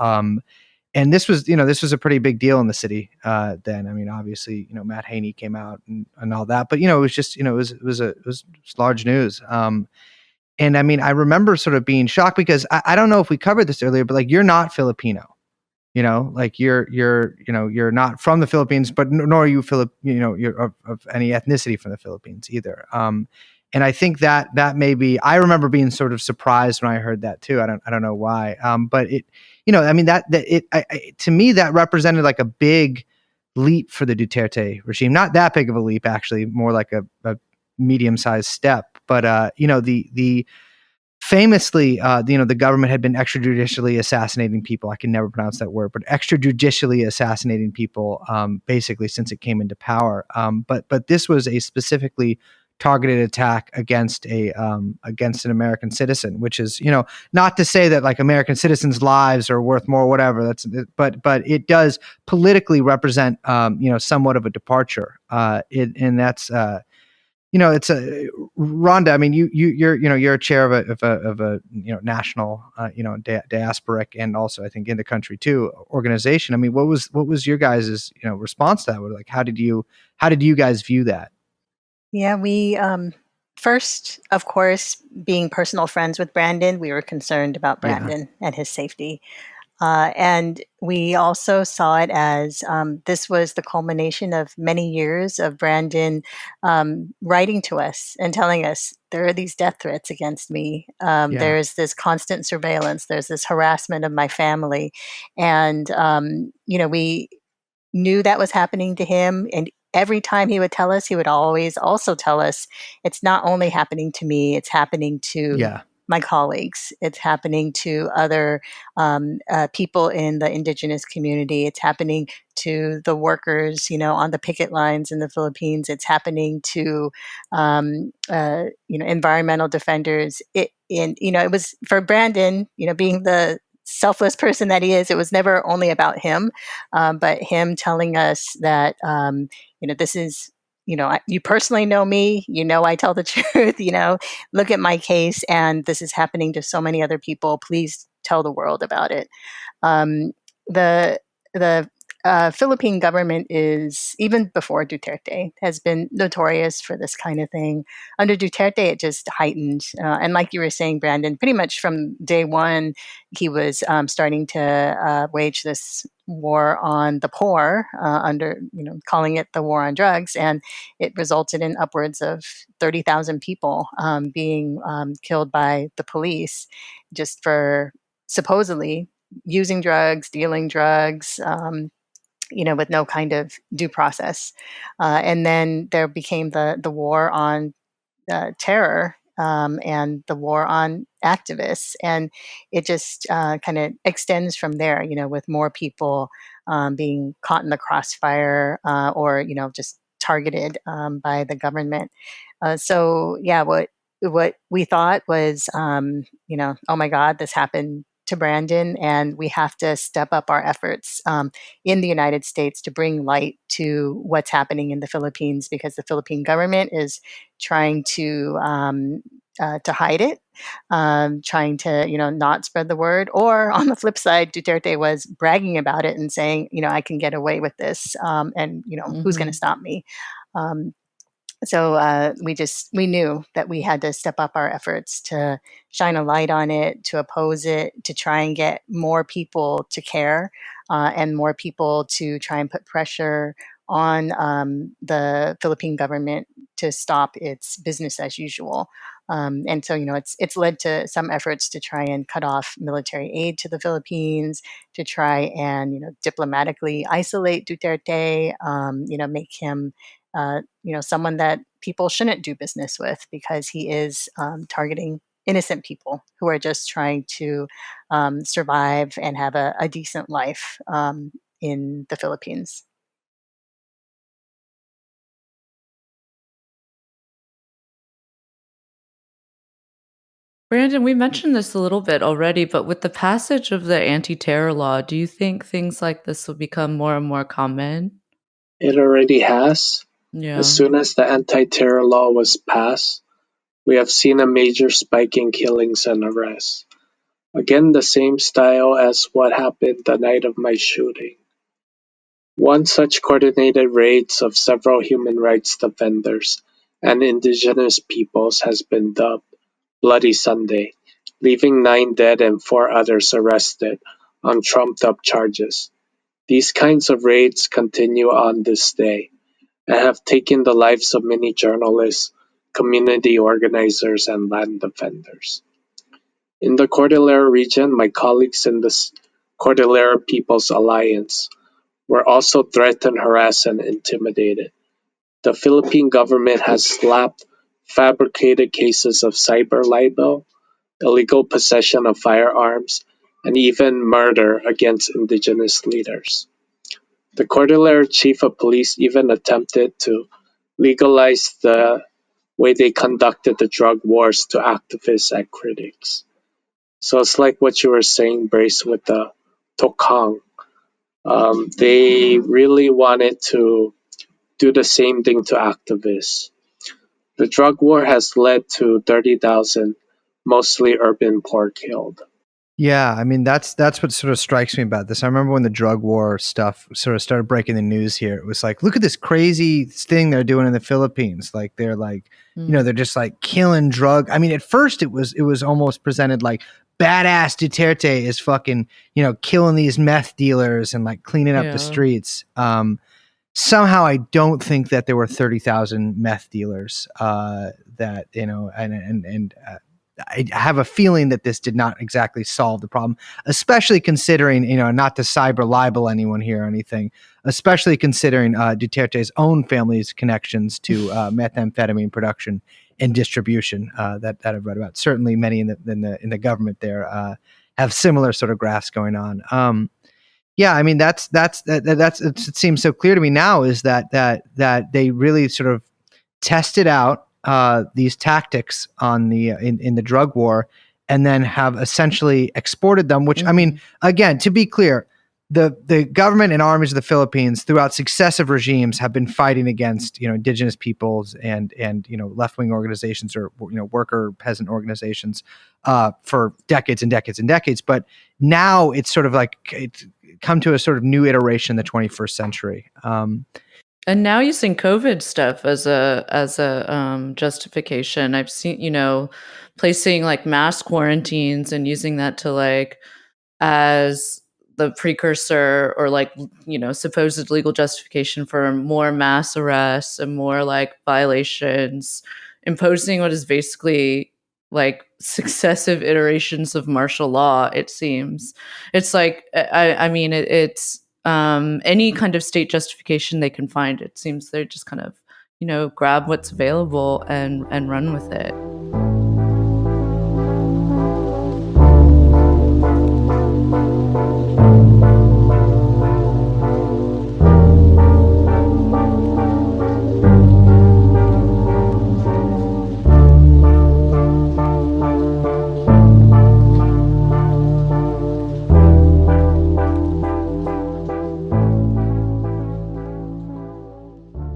And this was a pretty big deal in the city then. I mean, obviously, Matt Haney came out and all that, but it was just, it was large news. And I mean, I remember sort of being shocked because I don't know if we covered this earlier, but like, you're not Filipino. Like you're not from the Philippines, but nor are you you're of any ethnicity from the Philippines either. And I think that maybe I remember being sort of surprised when I heard that too. I don't know why. But it, I mean to me that represented like a big leap for the Duterte regime. Not that big of a leap, actually, more like a medium-sized step. But the famously, the government had been extrajudicially assassinating people. I can never pronounce that word, but extrajudicially assassinating people, basically since it came into power. But this was a specifically targeted attack against against an American citizen, which is, not to say that like American citizens' lives are worth more, whatever. But it does politically represent, somewhat of a departure. And that's. It's a Rhonda. I mean, you're a chair of a national diasporic and also I think in the country too organization. I mean, what was your guys' response to that? Like, how did you guys view that? Yeah, we first, of course, being personal friends with Brandon, we were concerned about Yeah, Brandon and his safety. And we also saw it as this was the culmination of many years of Brandon writing to us and telling us there are these death threats against me. yeah, There's this constant surveillance. There's this harassment of my family. And, we knew that was happening to him. And every time he would tell us, he would always also tell us, it's not only happening to me, it's happening to yeah, my colleagues. It's happening to other people in the indigenous community. It's happening to the workers, on the picket lines in the Philippines. It's happening to, environmental defenders. It was for Brandon, being the selfless person that he is. It was never only about him, but him telling us that, this is, you personally know me, I tell the truth, look at my case, and this is happening to so many other people. Please tell the world about it. The the Philippine government is, even before Duterte, has been notorious for this kind of thing. Under Duterte, it just heightened, and like you were saying, Brandon, pretty much from day one, he was starting to wage this war on the poor, under calling it the war on drugs, and it resulted in upwards of 30,000 people being killed by the police just for supposedly using drugs, dealing drugs, with no kind of due process. And then there became the war on terror, and the war on activists. And it just kind of extends from there, with more people being caught in the crossfire, or, just targeted by the government. So, yeah, what we thought was, oh my God, this happened to Brandon, and we have to step up our efforts in the United States to bring light to what's happening in the Philippines, because the Philippine government is trying to hide it, trying to not spread the word. Or on the flip side, Duterte was bragging about it and saying, I can get away with this, and who's going to Mhm. stop me? Um, so we knew that we had to step up our efforts to shine a light on it, to oppose it, to try and get more people to care, and more people to try and put pressure on the Philippine government to stop its business as usual. And so, it's led to some efforts to try and cut off military aid to the Philippines, to try and diplomatically isolate Duterte, make him someone that people shouldn't do business with, because he is targeting innocent people who are just trying to survive and have a decent life in the Philippines. Brandon, we mentioned this a little bit already, but with the passage of the anti-terror law, do you think things like this will become more and more common? It already has. As Yeah. soon as the anti-terror law was passed, we have seen a major spike in killings and arrests. Again, the same style as what happened the night of my shooting. One such coordinated raids of several human rights defenders and indigenous peoples has been dubbed Bloody Sunday, leaving 9 dead and 4 others arrested on trumped-up charges. These kinds of raids continue on this day and have taken the lives of many journalists, community organizers, and land defenders. In the Cordillera region, my colleagues in the Cordillera People's Alliance were also threatened, harassed, and intimidated. The Philippine government has slapped fabricated cases of cyber libel, illegal possession of firearms, and even murder against indigenous leaders. The Cordillera Chief of Police even attempted to legalize the way they conducted the drug wars to activists and critics. So it's like what you were saying, Brace, with the Tokang. They really wanted to do the same thing to activists. The drug war has led to 30,000, mostly urban poor killed. Yeah, I mean that's what sort of strikes me about this. I remember when the drug war stuff sort of started breaking the news here. It was like, look at this crazy thing they're doing in the Philippines. Like they're like, they're just like killing drug. I mean, at first it was almost presented like badass Duterte is fucking, killing these meth dealers and like cleaning up the Yeah. streets. Somehow I don't think that there were 30,000 meth dealers that, I have a feeling that this did not exactly solve the problem, especially considering, not to cyber libel anyone here or anything, especially considering Duterte's own family's connections to methamphetamine production and distribution that I've read about. Certainly, many in the government there have similar sort of graphs going on. Yeah, I mean that's it seems so clear to me now is that they really sort of tested out these tactics on the in the drug war, and then have essentially exported them. Which I mean, again, to be clear, the government and armies of the Philippines throughout successive regimes have been fighting against indigenous peoples and left wing organizations or worker peasant organizations for decades and decades and decades. But now it's sort of like it's come to a sort of new iteration in the 21st century. And now using COVID stuff as a justification. I've seen, placing like mass quarantines and using that to like as the precursor or like supposed legal justification for more mass arrests and more like violations, imposing what is basically like successive iterations of martial law. It seems it's like I mean it's any kind of state justification they can find. It seems they just kind of grab what's available and run with it.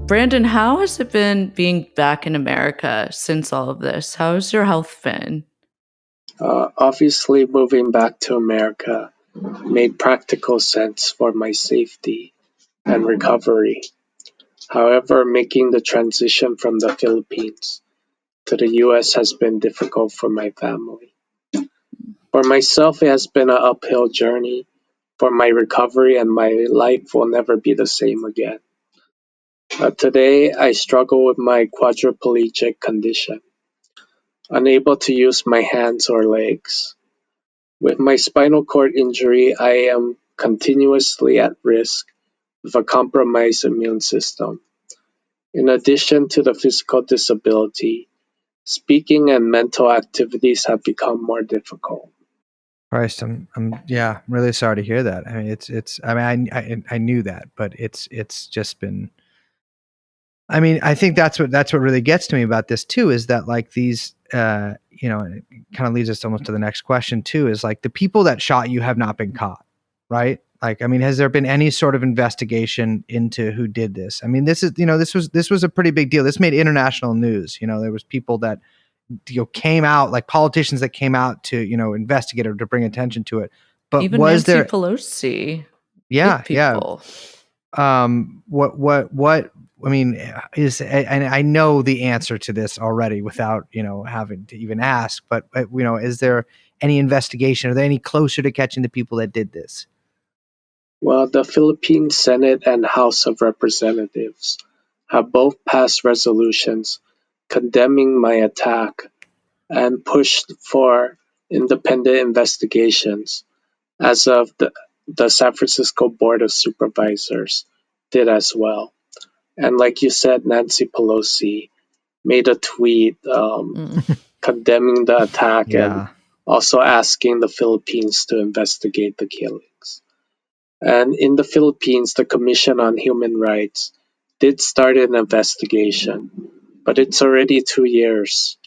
Brandon, how has it been being back in America since all of this? How's your health been? Obviously, moving back to America made practical sense for my safety and recovery. However, making the transition from the Philippines to the US has been difficult for my family. For myself, it has been an uphill journey. For my recovery, and my life will never be the same again. Today, I struggle with my quadriplegic condition, unable to use my hands or legs. With my spinal cord injury, I am continuously at risk of a compromised immune system. In addition to the physical disability, speaking and mental activities have become more difficult. Christ, I'm yeah, I'm really sorry to hear that. I mean, it's I mean, I knew that, but it's just been I mean, I think that's what really gets to me about this too, is that like these, and it kind of leads us almost to the next question too, is like the people that shot you have not been caught, right? Like, I mean, has there been any sort of investigation into who did this? I mean, this was a pretty big deal. This made international news. There was people that came out, like politicians that came out to investigate or to bring attention to it. But Even was Nancy there? Pelosi Yeah, hit people. What I mean is, and I know the answer to this already without having to even ask, but is there any investigation? Are they any closer to catching the people that did this? Well, the Philippine Senate and House of Representatives have both passed resolutions condemning my attack and pushed for independent investigations, as of the San Francisco Board of Supervisors did as well. And like you said, Nancy Pelosi made a tweet condemning the attack and Yeah. also asking the Philippines to investigate the killings. And in the Philippines, the Commission on Human Rights did start an investigation, but it's already 2 years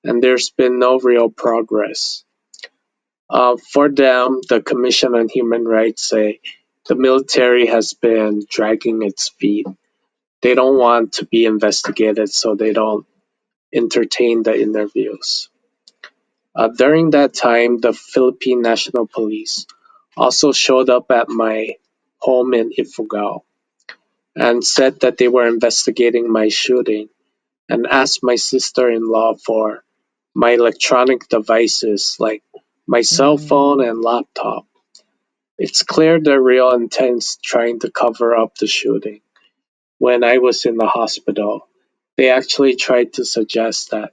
and there's been no real progress. For them, the Commission on Human Rights say the military has been dragging its feet. They don't want to be investigated, so they don't entertain the interviews. During that time, the Philippine National Police also showed up at my home in Lfuagao and said that they were investigating my shooting and asked my sister-in-law for my electronic devices like my cell phone and laptop. It's clear their real intent's trying to cover up the shooting. When I was in the hospital, they actually tried to suggest that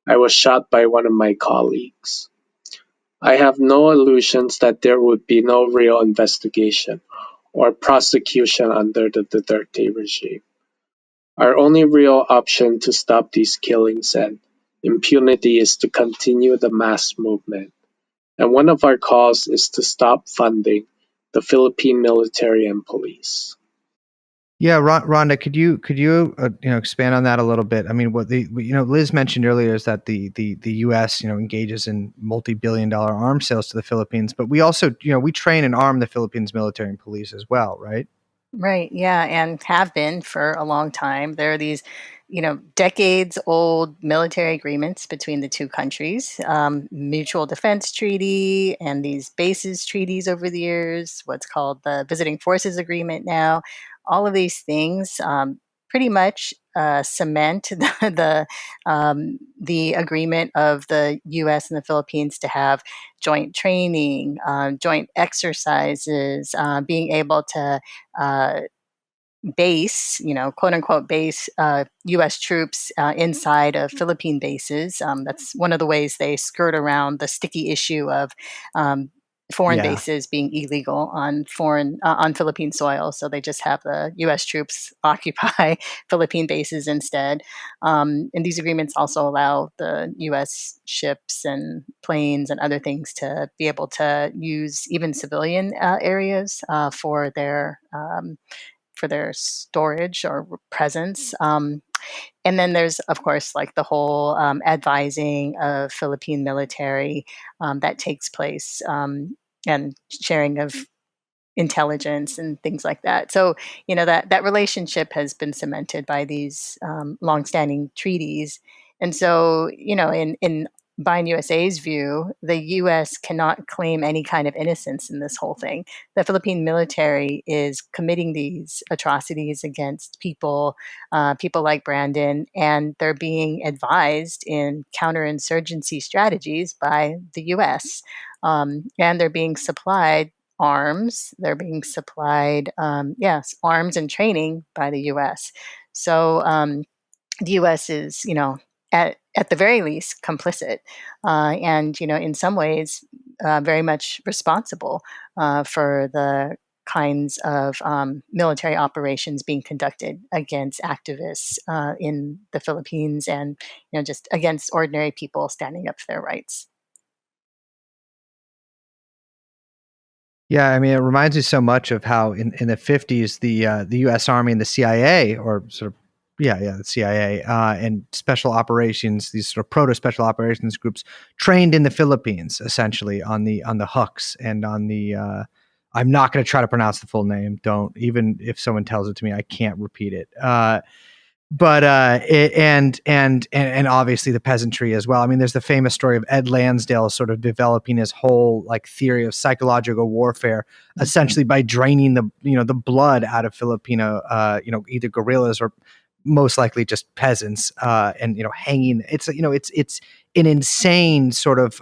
I was shot by one of my colleagues. I have no illusions that there would be no real investigation or prosecution under the Duterte regime. Our only real option to stop these killings and impunity is to continue the mass movement. And one of our calls is to stop funding the Philippine military and police. Yeah, Rhonda, could you expand on that a little bit? I mean, what Liz mentioned earlier is that the U.S. Engages in multi-billion-dollar arms sales to the Philippines, but we also we train and arm the Philippines military and police as well, right? Right. Yeah. And have been for a long time. There are these, decades old military agreements between the two countries, mutual defense treaty and these bases treaties over the years, what's called the visiting forces agreement now. All of these things pretty much cement the agreement of the U.S. and the Philippines to have joint training, joint exercises, being able to uh, base, quote unquote, base U.S. troops inside of Philippine bases. That's one of the ways they skirt around the sticky issue of foreign Yeah. bases being illegal on Philippine soil. So they just have the U.S. troops occupy Philippine bases instead. And these agreements also allow the U.S. ships and planes and other things to be able to use even civilian areas for their storage or presence. And then there's, of course, like the whole advising of Philippine military that takes place, and sharing of intelligence and things like that. So, that relationship has been cemented by these longstanding treaties. And so, in Bayan USA's view, the U.S. cannot claim any kind of innocence in this whole thing. The Philippine military is committing these atrocities against people like Brandon, and they're being advised in counterinsurgency strategies by the U.S. And they're being supplied arms. They're being supplied, yes, arms and training by the U.S. So the U.S. is, at the very least, complicit, and in some ways, very much responsible for the kinds of military operations being conducted against activists in the Philippines, and just against ordinary people standing up for their rights. Yeah, I mean, it reminds me so much of how in the 50s the U.S. Army and the CIA, or sort of the CIA and special operations, these sort of proto special operations groups trained in the Philippines, essentially on the hooks and on the. I'm not going to try to pronounce the full name. Don't, even if someone tells it to me, I can't repeat it. But and obviously the peasantry as well. I mean, there's the famous story of Ed Lansdale sort of developing his whole like theory of psychological warfare, essentially by draining the blood out of Filipino either guerrillas or most likely just peasants and hanging. It's it's an insane sort of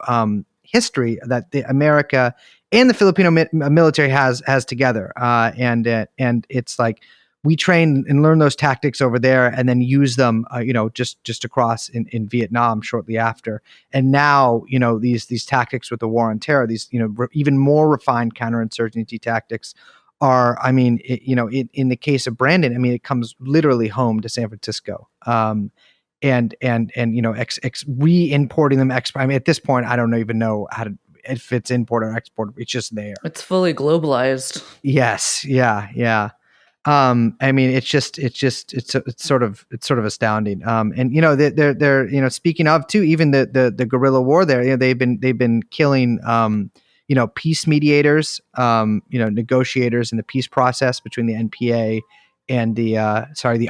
history that the America and the Filipino military has together, and it's like we train and learn those tactics over there and then use them, just across in Vietnam shortly after. And now, these tactics with the war on terror, these, even more refined counterinsurgency tactics are, I mean, in the case of Brandon, I mean, it comes literally home to San Francisco. And re-importing them. I mean, at this point, I don't even know if it's import or export. It's just there. It's fully globalized. Yes. Yeah. I mean, it's sort of astounding. And they're speaking of too, even the guerrilla war there, they've been killing, peace mediators, negotiators in the peace process between the NPA and the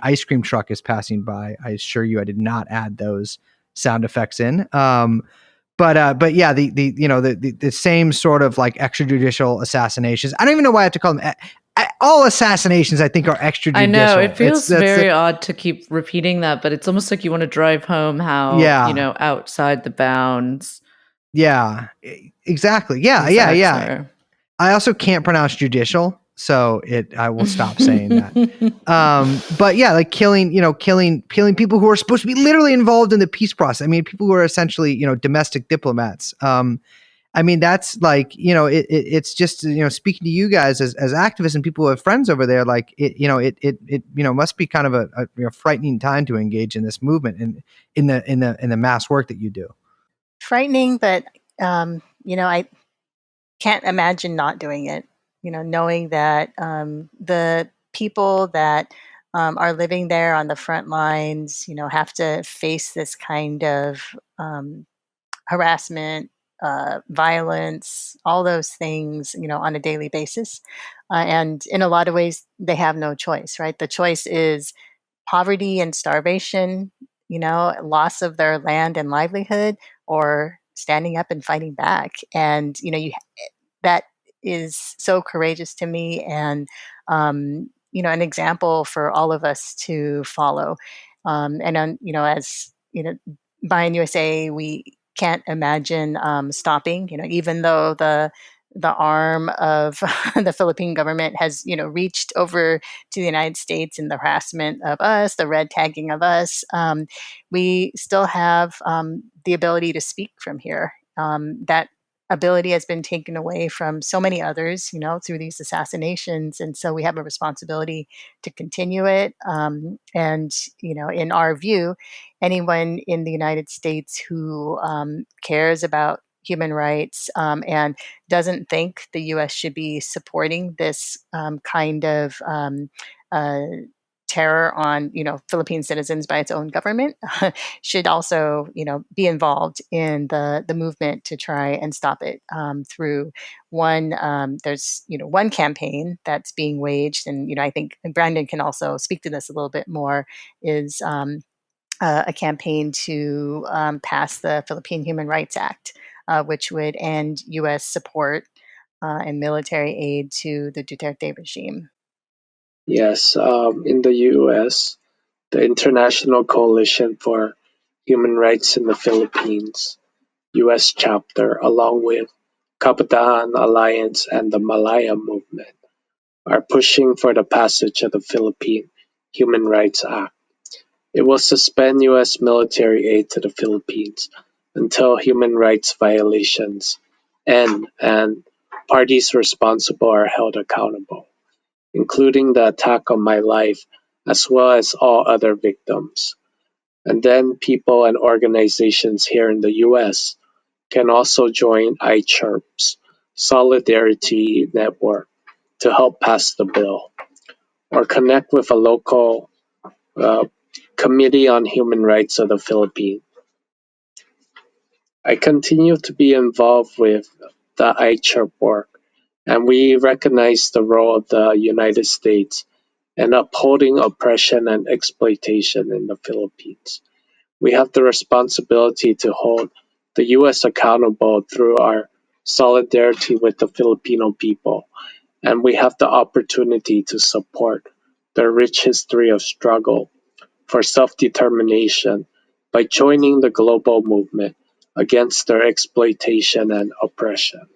ice cream truck is passing by. I assure you, I did not add those sound effects in. But yeah, the same sort of like extrajudicial assassinations. I don't even know why I have to call them. All assassinations, I think, are extrajudicial. I know it feels very odd to keep repeating that, but it's almost like you want to drive home how outside the bounds. Yeah, exactly. Yeah. I also can't pronounce judicial, so I will stop saying that. But yeah, like killing people who are supposed to be literally involved in the peace process. I mean, people who are essentially domestic diplomats. I mean, that's like, it's just, speaking to you guys as activists and people who have friends over there, like it must be kind of a frightening time to engage in this movement and in the mass work that you do. Frightening, but I can't imagine not doing it. Knowing that the people that are living there on the front lines, have to face this kind of harassment, violence, all those things, on a daily basis. And in a lot of ways, they have no choice, right? The choice is poverty and starvation, loss of their land and livelihood, or standing up and fighting back. And, that is so courageous to me, and, an example for all of us to follow. As, Bayan USA, we can't imagine stopping, even though the arm of the Philippine government has, reached over to the United States in the harassment of us, the red tagging of us. We still have the ability to speak from here. That ability has been taken away from so many others, through these assassinations. And so we have a responsibility to continue it. And, in our view, anyone in the United States who cares about human rights and doesn't think the U.S. should be supporting this kind of uh, terror on Philippine citizens by its own government should also be involved in the movement to try and stop it through one there's one campaign that's being waged, and I think Brandon can also speak to this a little bit more, is a campaign to pass the Philippine Human Rights Act, which would end U.S. support and military aid to the Duterte regime. Yes, in the U.S., the International Coalition for Human Rights in the Philippines, U.S. chapter, along with Kabataan Alliance and the Malaya Movement, are pushing for the passage of the Philippine Human Rights Act. It will suspend U.S. military aid to the Philippines until human rights violations end and parties responsible are held accountable, including the attack on my life as well as all other victims. And then people and organizations here in the US can also join iChirp's Solidarity Network to help pass the bill, or connect with a local Committee on Human Rights of the Philippines. I continue to be involved with the ICHR work, and we recognize the role of the United States in upholding oppression and exploitation in the Philippines. We have the responsibility to hold the U.S. accountable through our solidarity with the Filipino people, and we have the opportunity to support their rich history of struggle for self-determination by joining the global movement against their exploitation and oppression.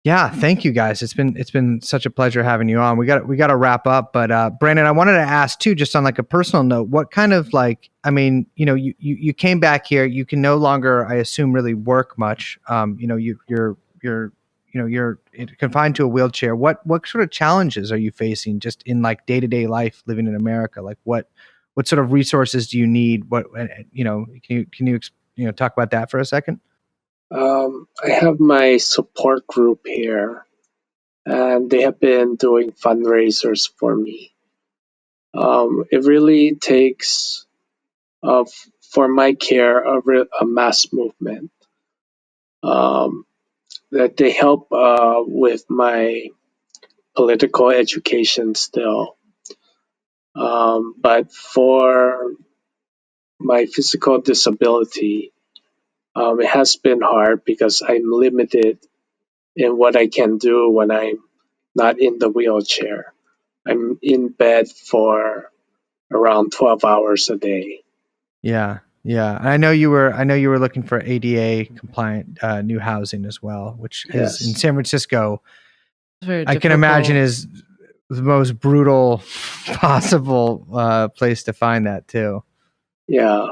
Yeah, thank you guys. It's been such a pleasure having you on. We got to wrap up, but Brandon, I wanted to ask too, just on like a personal note, what kind of like, I mean, you came back here, you can no longer, I assume, really work much. You're confined to a wheelchair. What sort of challenges are you facing just in like day-to-day life living in America? Like what sort of resources do you need? Can you talk about that for a second? I have my support group here, and they have been doing fundraisers for me. It really takes, for my care, a mass movement. That they help with my political education still. But for my physical disability, it has been hard because I'm limited in what I can do when I'm not in the wheelchair. I'm in bed for around 12 hours a day. Yeah. Yeah. I know you were looking for ADA compliant new housing as well, which is in Yes. San Francisco. Very I can imagine difficult. is the most brutal possible place to find that too. Yeah.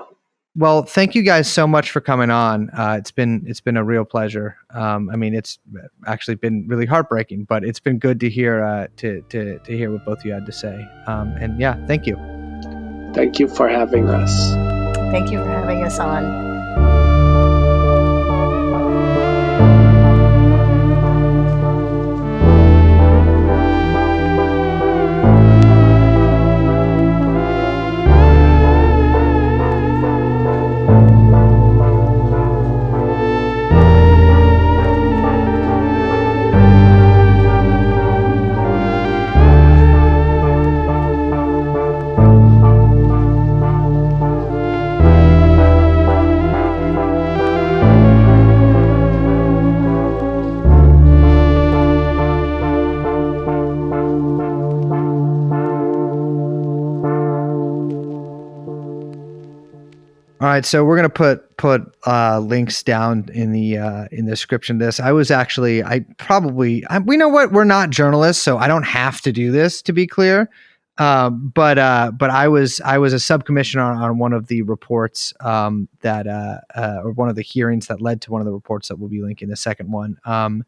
Well, thank you guys so much for coming on. It's been a real pleasure. I mean, it's actually been really heartbreaking, but it's been good to hear to hear what both of you had to say. And yeah, thank you. Thank you for having us. Thank you for having us on. All right, so we're gonna put links down in the description of this. We know what, we're not journalists, so I don't have to do this, to be clear. But I was a subcommissioner on one of the reports or one of the hearings that led to one of the reports that we'll be linking, the second one. So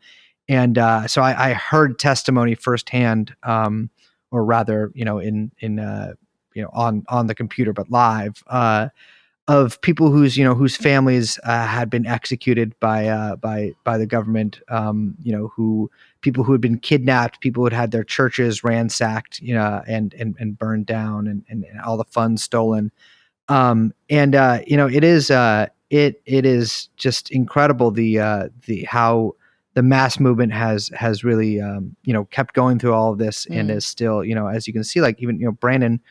I heard testimony firsthand, or rather, on the computer, but live. Of people whose families had been executed by the government, who people who had been kidnapped, people who had had their churches ransacked, and burned down, and all the funds stolen. It is just incredible the how the mass movement has really kept going through all of this, and is still, as you can see, like even Brandon.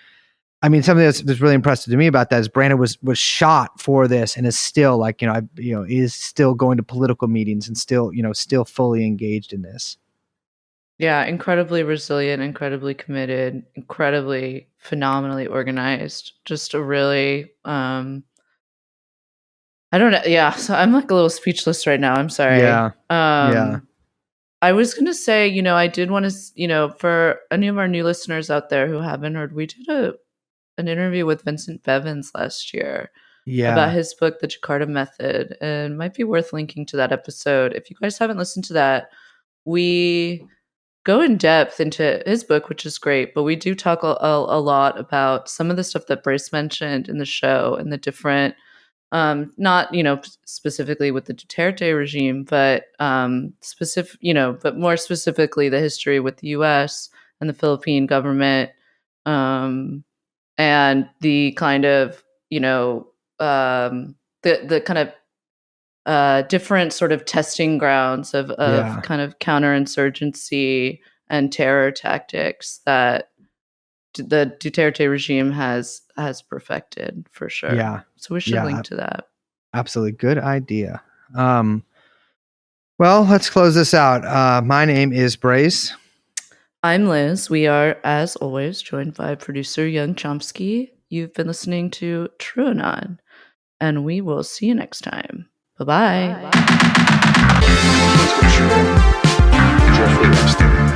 I mean, something that's really impressive to me about that is Brandon was shot for this, and is still is still going to political meetings, and still fully engaged in this. Yeah, incredibly resilient, incredibly committed, incredibly phenomenally organized. Just a really I don't know. Yeah, so I'm like a little speechless right now. I'm sorry. Yeah. Yeah. I was going to say, I did want to, for any of our new listeners out there who haven't heard, we did an interview with Vincent Bevins last year about Yeah. his book, The Jakarta Method, and it might be worth linking to that episode. If you guys haven't listened to that, we go in depth into his book, which is great, but we do talk a lot about some of the stuff that Brace mentioned in the show and the different, not, specifically with the Duterte regime, but but more specifically the history with the US and the Philippine government, and the kind of the kind of different sort of testing grounds of kind of counterinsurgency and terror tactics that the Duterte regime has perfected, for sure. Yeah. So we should link to that. Absolutely. Good idea. Well, let's close this out. My name is Brace. I'm Liz. We are, as always, joined by producer Young Chomsky. You've been listening to TrueAnon, and we will see you next time. Bye-bye. Jeffrey Epstein.